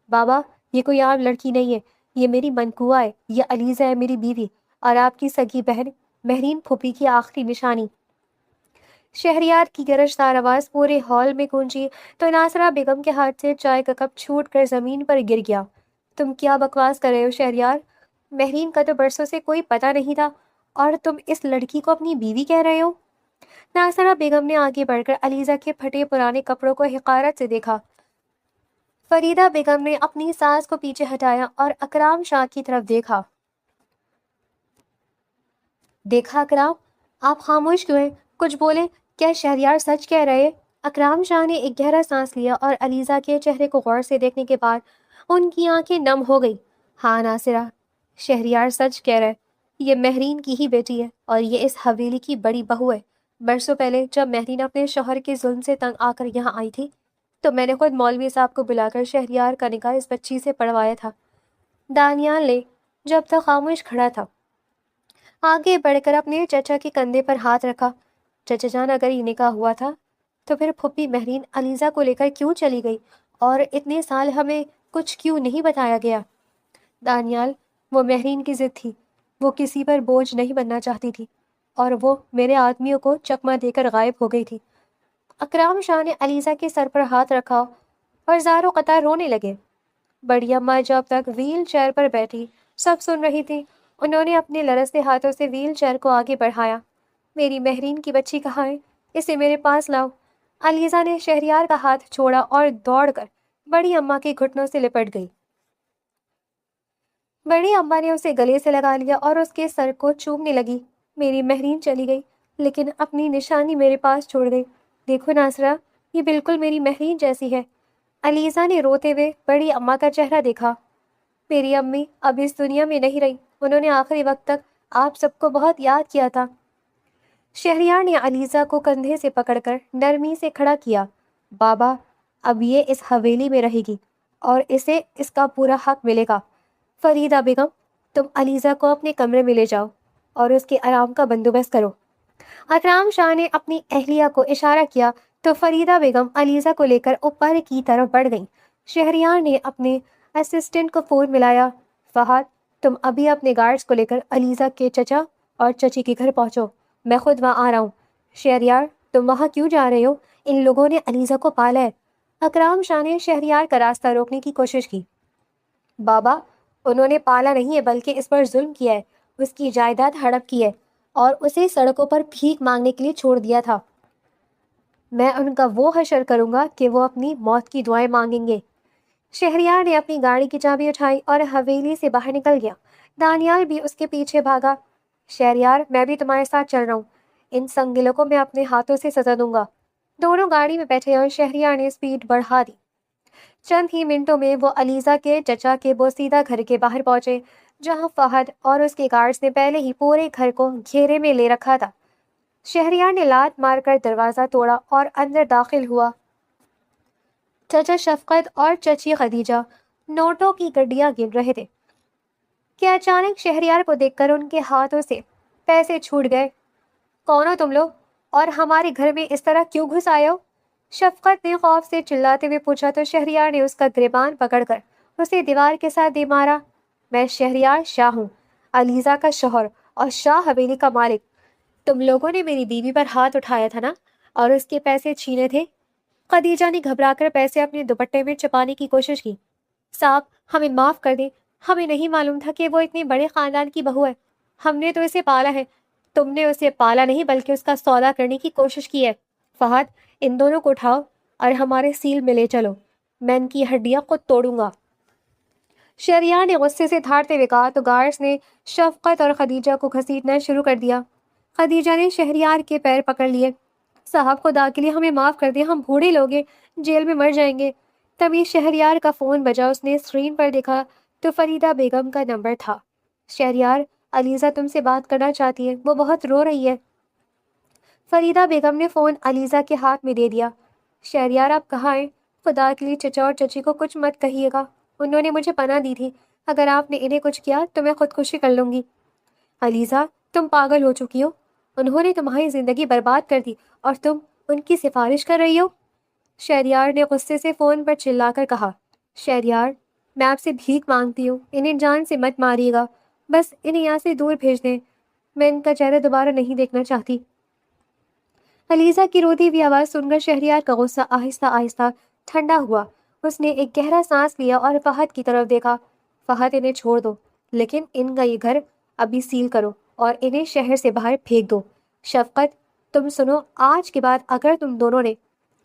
بابا یہ کوئی عام لڑکی نہیں ہے، یہ میری منکوہ ہے، یہ علیزہ ہے میری بیوی، اور آپ کی سگی بہن مہرین پھوپھی کی آخری نشانی۔ شہریار کی گرجدار آواز پورے ہال میں گونجی تو ناصرہ بیگم کے ہاتھ سے چائے کا کپ چھوٹ کر زمین پر گر گیا۔ تم کیا بکواس کر رہے ہو شہریار؟ مہرین کا تو برسوں سے کوئی پتہ نہیں تھا اور تم اس لڑکی کو اپنی بیوی کہہ رہے ہو؟ ناصرہ بیگم نے آگے بڑھ کر علیزہ کے پھٹے پرانے کپڑوں کو حقارت سے دیکھا۔ فریدہ بیگم نے اپنی ساس کو پیچھے ہٹایا اور اکرام شاہ کی طرف دیکھا۔ دیکھا اکرام، آپ خاموش کیوں ہیں؟ کچھ بولیں، کیا شہریار سچ کہہ رہے؟ اکرام شاہ نے ایک گہرا سانس لیا اور علیزہ کے چہرے کو غور سے دیکھنے کے بعد ان کی آنکھیں نم ہو گئی۔ ہاں ناصرہ، شہریار سچ کہہ رہے، یہ مہرین کی ہی بیٹی ہے اور یہ اس حویلی کی بڑی بہو ہے۔ برسوں پہلے جب مہرین اپنے شوہر کے ظلم سے تنگ آ کر یہاں آئی تھی تو میں نے خود مولوی صاحب کو بلا کر شہریار کا نکاح اس بچی سے پڑھوایا تھا۔ دانیال نے جب تک خاموش کھڑا تھا آگے بڑھ کر اپنے چچا کے کندھے پر ہاتھ رکھا۔ چچا جان، اگر یہ نکاح ہوا تھا تو پھر پھوپھی مہرین علیزہ کو لے کر کیوں چلی گئی اور اتنے سال ہمیں کچھ کیوں نہیں بتایا گیا؟ دانیال، وہ مہرین کی ضد تھی، وہ کسی پر بوجھ نہیں بننا چاہتی تھی اور وہ میرے آدمیوں کو چکمہ دے کر غائب ہو گئی تھی۔ اکرام شاہ نے علیزہ کے سر پر ہاتھ رکھا اور زاروں قطار رونے لگے۔ بڑی اماں جب تک ویل چیئر پر بیٹھی سب سن رہی تھی، انہوں نے اپنے لرزتے ہاتھوں سے ویل چیئر کو آگے بڑھایا۔ میری مہرین کی بچی کہاں ہے؟ اسے میرے پاس لاؤ۔ علیزہ نے شہریار کا ہاتھ چھوڑا اور دوڑ کر بڑی اماں کے گھٹنوں سے لپٹ گئی۔ بڑی اماں نے اسے گلے سے لگا لیا اور اس کے سر کو چومنے لگی۔ میری مہرین چلی گئی لیکن اپنی نشانی میرے پاس چھوڑ گئی۔ دیکھو ناصرہ، یہ بالکل میری مہرین جیسی ہے۔ علیزہ نے روتے ہوئے بڑی اماں کا چہرہ دیکھا۔ میری امی اب اس دنیا میں نہیں رہی، انہوں نے آخری وقت تک آپ سب کو بہت یاد کیا تھا۔ شہریار نے علیزہ کو کندھے سے پکڑ کر نرمی سے کھڑا کیا۔ بابا، اب یہ اس حویلی میں رہے گی اور اسے اس کا پورا حق ملے گا۔ فریدہ بیگم، تم علیزہ کو اپنے کمرے میں لے جاؤ اور اس کے آرام کا بندوبست کرو۔ اکرام شاہ نے اپنی اہلیہ کو اشارہ کیا تو فریدہ بیگم علیزہ کو لے کر اوپر کی طرف بڑھ گئیں۔ شہریار نے اپنے اسسٹنٹ کو فون ملایا۔ فہد، تم ابھی اپنے گارڈز کو لے کر علیزہ کے چچا اور چچی کے گھر پہنچو، میں خود وہاں آ رہا ہوں۔ شہریار، تم وہاں کیوں جا رہے ہو؟ ان لوگوں نے علیزہ کو پالا ہے۔ اکرام شاہ نے شہریار کا راستہ روکنے کی کوشش کی۔ بابا، انہوں نے پالا نہیں ہے بلکہ اس پر ظلم کیا ہے، اس کی جائیداد ہڑپ کی ہے اور اسے سڑکوں پر بھیک مانگنے کے لیے چھوڑ دیا تھا۔ میں ان کا وہ حشر کروں گا کہ وہ اپنی موت کی دعائیں مانگیں گے۔ شہریار نے اپنی گاڑی کی چابی اٹھائی اور حویلی سے باہر نکل گیا۔ دانیال بھی اس کے پیچھے بھاگا۔ شہریار، میں بھی تمہارے ساتھ چل رہا ہوں، ان سنگلوں کو میں اپنے ہاتھوں سے سزا دوں گا۔ دونوں گاڑی میں بیٹھے اور شہریار نے سپیڈ بڑھا دی۔ چند ہی منٹوں میں وہ علیزہ کے چچا کے بوسیدہ گھر کے باہر پہنچے، جہاں فہد اور اس کے گارڈز نے پہلے ہی پورے گھر کو گھیرے میں لے رکھا تھا۔ شہریار نے لات مار کر دروازہ توڑا اور اندر داخل ہوا۔ چچا شفقت اور چچی خدیجہ نوٹوں کی گڈیاں گن رہے تھے کہ اچانک شہریار کو دیکھ کر ان کے ہاتھوں سے پیسے چھوٹ گئے۔ کون ہو تم لوگ اور ہمارے گھر میں اس طرح کیوں گھس آئے ہو؟ شفقت نے خوف سے چلاتے ہوئے پوچھا تو شہریار نے اس کا گریبان پکڑ کر اسے دیوار کے ساتھ دے مارا۔ میں شہریار شاہ ہوں، علیزہ کا شوہر اور شاہ حویلی کا مالک۔ تم لوگوں نے میری بیوی پر ہاتھ اٹھایا تھا نا، اور اس کے پیسے چھینے تھے۔ خدیجہ نے گھبرا کر پیسے اپنے دوپٹے میں چھپانے کی کوشش کی۔ صاحب، ہمیں معاف کر دیں، ہمیں نہیں معلوم تھا کہ وہ اتنے بڑے خاندان کی بہو ہے۔ ہم نے تو اسے پالا ہے۔ تم نے اسے پالا نہیں بلکہ اس کا سودا کرنے کی کوشش کی ہے۔ فہد، ان دونوں کو اٹھاؤ اور ہمارے سیل میں لے چلو، میں ان کی ہڈیاں خود توڑوں گا۔ شہریار نے غصے سے دھاڑتے ہوئے کہا تو گارڈز نے شفقت اور خدیجہ کو گھسیٹنا شروع کر دیا۔ خدیجہ نے شہریار کے پیر پکڑ لیے۔ صاحب، خدا کے لیے ہمیں معاف کر دیں، ہم بوڑھے لوگ ہیں، جیل میں مر جائیں گے۔ تبھی شہریار کا فون بجا۔ اس نے اسکرین پر دیکھا تو فریدہ بیگم کا نمبر تھا۔ شہریار، علیزہ تم سے بات کرنا چاہتی ہے، وہ بہت رو رہی ہے۔ فریدہ بیگم نے فون علیزہ کے ہاتھ میں دے دیا۔ شہریار، آپ کہاں ہیں؟ خدا کے لیے چچا اور چچی کو کچھ مت کہیے گا، انہوں نے مجھے پناہ دی تھی، اگر آپ نے انہیں کچھ کیا تو میں خودکشی کر لوں گی۔ علیزہ، تم پاگل ہو چکی ہو، انہوں نے تمہاری زندگی برباد کر دی اور تم ان کی سفارش کر رہی ہو؟ شہریار نے غصے سے فون پر چلا کر کہا۔ شہریار، میں آپ سے بھیک مانگتی ہوں، انہیں جان سے مت ماریے گا، بس انہیں یہاں سے دور بھیج دیں، میں ان کا چہرہ دوبارہ نہیں دیکھنا چاہتی۔ علیزہ کی روتی ہوئی آواز سن کر شہریار کا غصہ آہستہ آہستہ ٹھنڈا ہوا۔ اس نے ایک گہرا سانس لیا اور فہد کی طرف دیکھا۔ فہد، انہیں چھوڑ دو، لیکن ان کا یہ گھر ابھی سیل کرو اور انہیں شہر سے باہر پھینک دو۔ شفقت، تم سنو، آج کے بعد اگر تم دونوں نے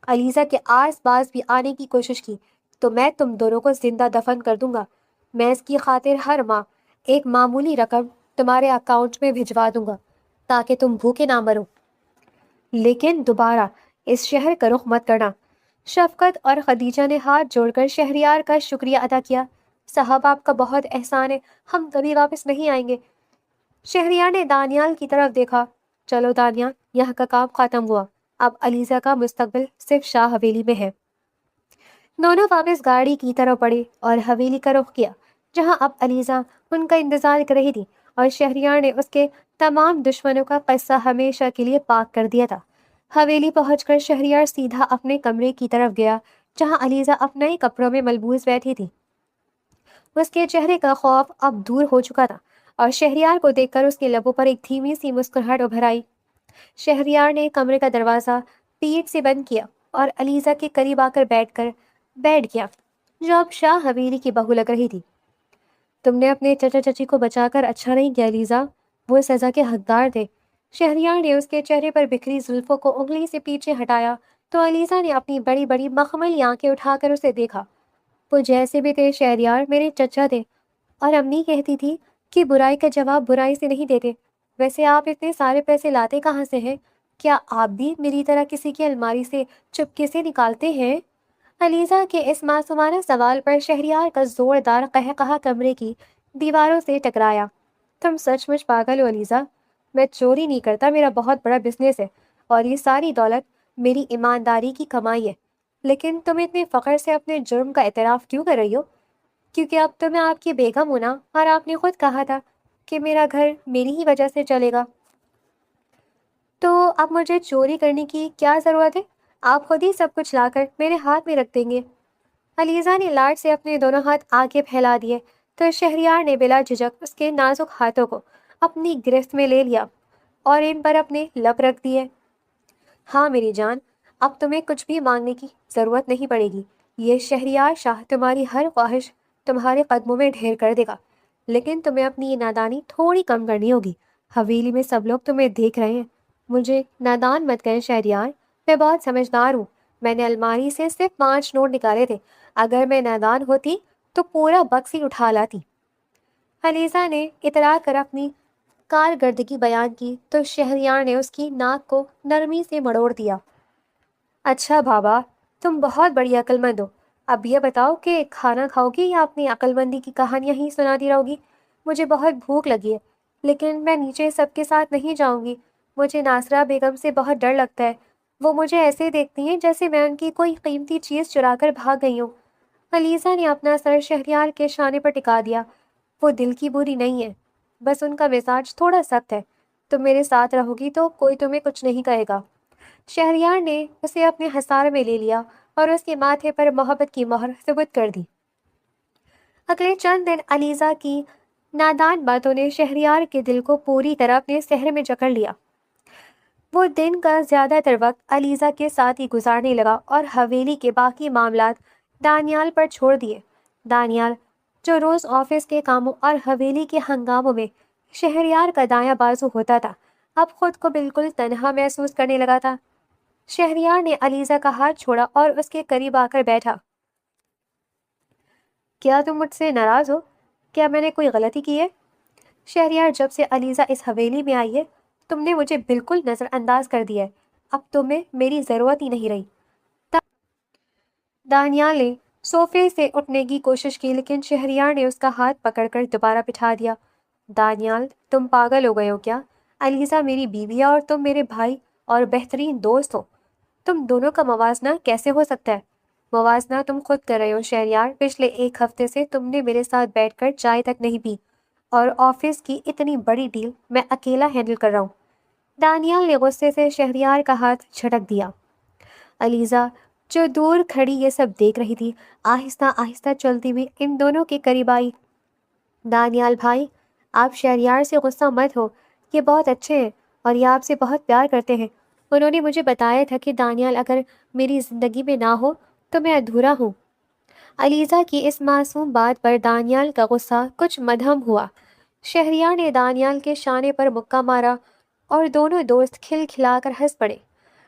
علیزہ کے آس پاس بھی آنے کی کوشش کی تو میں تم دونوں کو زندہ دفن کر دوں گا۔ میں اس کی خاطر ہر ماہ ایک معمولی رقم تمہارے اکاؤنٹ میں بھجوا دوں گا تاکہ تم بھوکے نہ مرو، لیکن دوبارہ اس شہر کا رخ مت کرنا۔ شفقت اور خدیجہ نے ہاتھ جوڑ کر شہریار کا شکریہ ادا کیا۔ صاحب، آپ کا بہت احسان ہے، ہم کبھی واپس نہیں آئیں گے۔ شہریار نے دانیال کی طرف دیکھا۔ چلو دانیال، یہاں کا کام ختم ہوا، اب علیزہ کا مستقبل صرف شاہ حویلی میں ہے۔ دونوں واپس گاڑی کی طرف بڑھے اور حویلی کا رخ کیا، جہاں اب علیزہ ان کا انتظار کر رہی تھی اور شہریار نے اس کے تمام دشمنوں کا قصہ ہمیشہ کے لیے پاک کر دیا تھا۔ حویلی پہنچ کر شہریار سیدھا اپنے کمرے کی طرف گیا، جہاں علیزہ اپنے ہی کپڑوں میں ملبوس بیٹھی تھی۔ اس کے چہرے کا خوف اب دور ہو چکا تھا اور شہریار کو دیکھ کر اس کے لبوں پر ایک دھیمی سی مسکراہٹ ابھر آئی۔ شہریار نے کمرے کا دروازہ پیٹ سے بند کیا اور علیزہ کے قریب آ کر بیٹھ گیا، جو اب شاہ حویلی کی بہو لگ رہی تھی۔ تم نے اپنے چچا چچی کو بچا کر اچھا نہیں کیا علیزہ، وہ سزا کے حقدار تھے۔ شہریار نے اس کے چہرے پر بکھری زلفوں کو انگلی سے پیچھے ہٹایا تو علیزہ نے اپنی بڑی بڑی مخملی آنکھیں اٹھا کر اسے دیکھا۔ وہ جیسے بھی تھے شہریار، میرے چچا تھے، اور امی کہتی تھی کہ برائی کا جواب برائی سے نہیں دیتے۔ ویسے آپ اتنے سارے پیسے لاتے کہاں سے ہیں؟ کیا آپ بھی میری طرح کسی کی الماری سے چپکے سے نکالتے ہیں؟ علیزہ کے اس معصومانہ سوال پر شہریار کا زوردار قہقہہ کمرے کی دیواروں سے ٹکرایا۔ تم سچ مچ پاگل ہو علیزہ، میں چوری نہیں کرتا، میرا بہت بڑا بزنس ہے اور یہ ساری دولت میری ایمانداری کی کمائی ہے، لیکن تم اتنے فخر سے اپنے جرم کا اعتراف کیوں کر رہی ہو؟ کیونکہ اب تو میں آپ کی بیگم ہوں نا، اور آپ نے خود کہا تھا کہ میرا گھر میری ہی وجہ سے چلے گا، تو اب مجھے چوری کرنے کی کیا ضرورت ہے؟ آپ خود ہی سب کچھ لا کر میرے ہاتھ میں رکھ دیں گے۔ علیزہ نے لاڈ سے اپنے دونوں ہاتھ آگے پھیلا دیے تو شہریار نے بلا جھجک اس کے نازک ہاتھوں کو اپنی گرفت میں لے لیا اور ان پر اپنے لب رکھ دیے۔ ہاں میری جان، اب تمہیں کچھ بھی مانگنے کی ضرورت نہیں پڑے گی، یہ شہریار شاہ تمہاری ہر خواہش تمہارے قدموں میں ڈھیر کر دے گا، لیکن تمہیں اپنی یہ نادانی تھوڑی کم کرنی ہوگی۔ حویلی میں سب لوگ تمہیں دیکھ رہے ہیں، مجھے نادان مت کہیں شہریار، میں بہت سمجھدار ہوں، میں نے الماری سے صرف 5 نوٹ نکالے تھے، اگر میں نادان ہوتی تو پورا بکس ہی اٹھا لاتی۔ علیزہ نے اترا کر اپنی کارکردگی بیان کی تو شہریار نے اس کی ناک کو نرمی سے مڑوڑ دیا۔ اچھا بابا، تم بہت بڑی عقل مند ہو، اب یہ بتاؤ کہ کھانا کھاؤ گی یا اپنی عقل مندی کی کہانیاں ہی سناتی رہو گی؟ مجھے بہت بھوک لگی ہے، لیکن میں نیچے سب کے ساتھ نہیں جاؤں گی، مجھے ناصرہ بیگم سے بہت ڈر لگتا ہے، وہ مجھے ایسے دیکھتی ہیں جیسے میں ان کی کوئی قیمتی چیز چرا کر بھاگ گئی ہوں۔ علیزہ نے اپنا سر شہریار کے شانے پر ٹکا دیا۔ وہ دل کی بری نہیں ہے، بس ان کا مزاج تھوڑا سخت ہے، تم میرے ساتھ رہو گی تو کوئی تمہیں کچھ نہیں کہے گا۔ شہریار نے اسے اپنے حصار میں لے لیا اور اس کے ماتھے پر محبت کی مہر ثبت کر دی۔ اگلے چند دن علیزہ کی نادان باتوں نے شہریار کے دل کو پوری طرح اپنے سحر میں جکڑ لیا۔ وہ دن کا زیادہ تر وقت علیزہ کے ساتھ ہی گزارنے لگا اور حویلی کے باقی معاملات دانیال پر چھوڑ دیے۔ دانیال، جو روز آفس کے کاموں اور حویلی کے ہنگاموں میں شہریار کا دایاں بازو ہوتا تھا، اب خود کو بالکل تنہا محسوس کرنے لگا تھا۔ شہریار نے علیزہ کا ہاتھ چھوڑا اور اس کے قریب آ کر بیٹھا۔ کیا تم مجھ سے ناراض ہو؟ کیا میں نے کوئی غلطی کی ہے؟ شہریار، جب سے علیزہ اس حویلی میں آئی ہے تم نے مجھے بالکل نظر انداز کر دیا ہے، اب تمہیں میری ضرورت ہی نہیں رہی۔ دانیال نے صوفے سے اٹھنے کی کوشش کی، لیکن شہریار نے اس کا ہاتھ پکڑ کر دوبارہ بٹھا دیا۔ دانیال، تم پاگل ہو گئے ہو کیا؟ علیزہ میری بیوی ہے اور تم میرے بھائی اور بہترین دوست ہو، تم دونوں کا موازنہ کیسے ہو سکتا ہے؟ موازنہ تم خود کر رہے ہو شہریار، پچھلے 1 ہفتے سے تم نے میرے ساتھ بیٹھ کر چائے تک نہیں پی، اور آفس کی اتنی بڑی ڈیل میں اکیلا ہینڈل کر رہا ہوں۔ دانیال نے غصے سے شہریار کا ہاتھ جھٹک دیا۔ علیزہ جو دور کھڑی یہ سب دیکھ رہی تھی، آہستہ آہستہ چلتی ہوئی ان دونوں کے قریب آئی۔ دانیال بھائی، آپ شہریار سے غصہ مت ہو، یہ بہت اچھے ہیں اور یہ آپ سے بہت پیار کرتے ہیں۔ انہوں نے مجھے بتایا تھا کہ دانیال اگر میری زندگی میں نہ ہو تو میں ادھورا ہوں۔ علیزہ کی اس معصوم بات پر دانیال کا غصہ کچھ مدھم ہوا۔ شہریار نے دانیال کے شانے پر مکہ مارا اور دونوں دوست کھل کھلا کر ہنس پڑے۔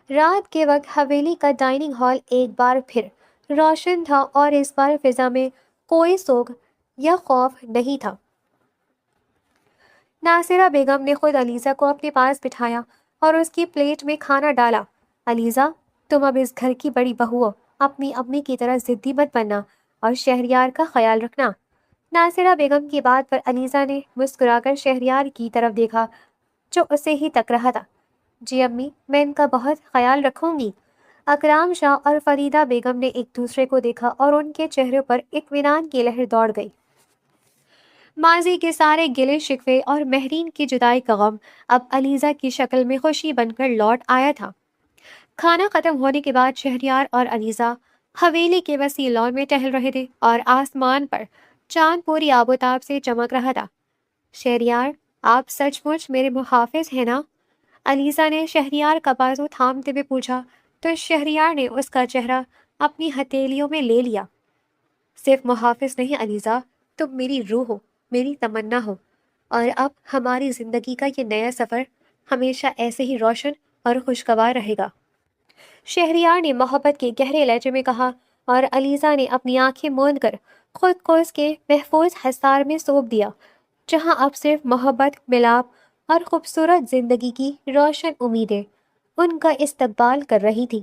رات کے وقت حویلی کا ڈائننگ ہال ایک بار پھر روشن تھا اور اس بار فضا میں کوئی سوگ یا خوف نہیں تھا۔ ناصرہ بیگم نے خود علیزہ کو اپنے پاس بٹھایا اور اس کی پلیٹ میں کھانا ڈالا۔ علیزہ، تم اب اس گھر کی بڑی بہو ہو، اپنی امی کی طرح ضدی مت بننا اور شہریار کا خیال رکھنا۔ ناصرہ بیگم کی بات پر علیزہ نے مسکرا کر شہریار کی طرف دیکھا جو اسے ہی تک رہا تھا۔ جی امی، میں ان کا بہت خیال رکھوں گی۔ اکرام شاہ اور فریدہ بیگم نے ایک دوسرے کو دیکھا اور ان کے چہرے پر اطمینان کی لہر دوڑ گئی۔ ماضی کے سارے گلے شکوے اور مہرین کی جدائی کا غم اب علیزہ کی شکل میں خوشی بن کر لوٹ آیا تھا۔ کھانا ختم ہونے کے بعد شہریار اور علیزہ حویلی کے وسیع لان میں ٹہل رہے تھے اور آسمان پر چاند پوری آب و تاب سے چمک رہا تھا۔ شہریار، آپ سچ مچ میرے محافظ ہیں نا؟ علیزہ نے شہریار کا بازو تھامتے ہوئے پوچھا تو شہریار نے اس کا چہرہ اپنی ہتھیلیوں میں لے لیا۔ صرف محافظ نہیں علیزہ، تم میری روح ہو، میری تمنا ہو، اور اب ہماری زندگی کا یہ نیا سفر ہمیشہ ایسے ہی روشن اور خوشگوار رہے گا۔ شہریار نے محبت کے گہرے لہجے میں کہا اور علیزہ نے اپنی آنکھیں موند کر خود کو اس کے محفوظ حصار میں سونپ دیا، جہاں اب صرف محبت، ملاپ اور خوبصورت زندگی کی روشن امیدیں ان کا استقبال کر رہی تھی۔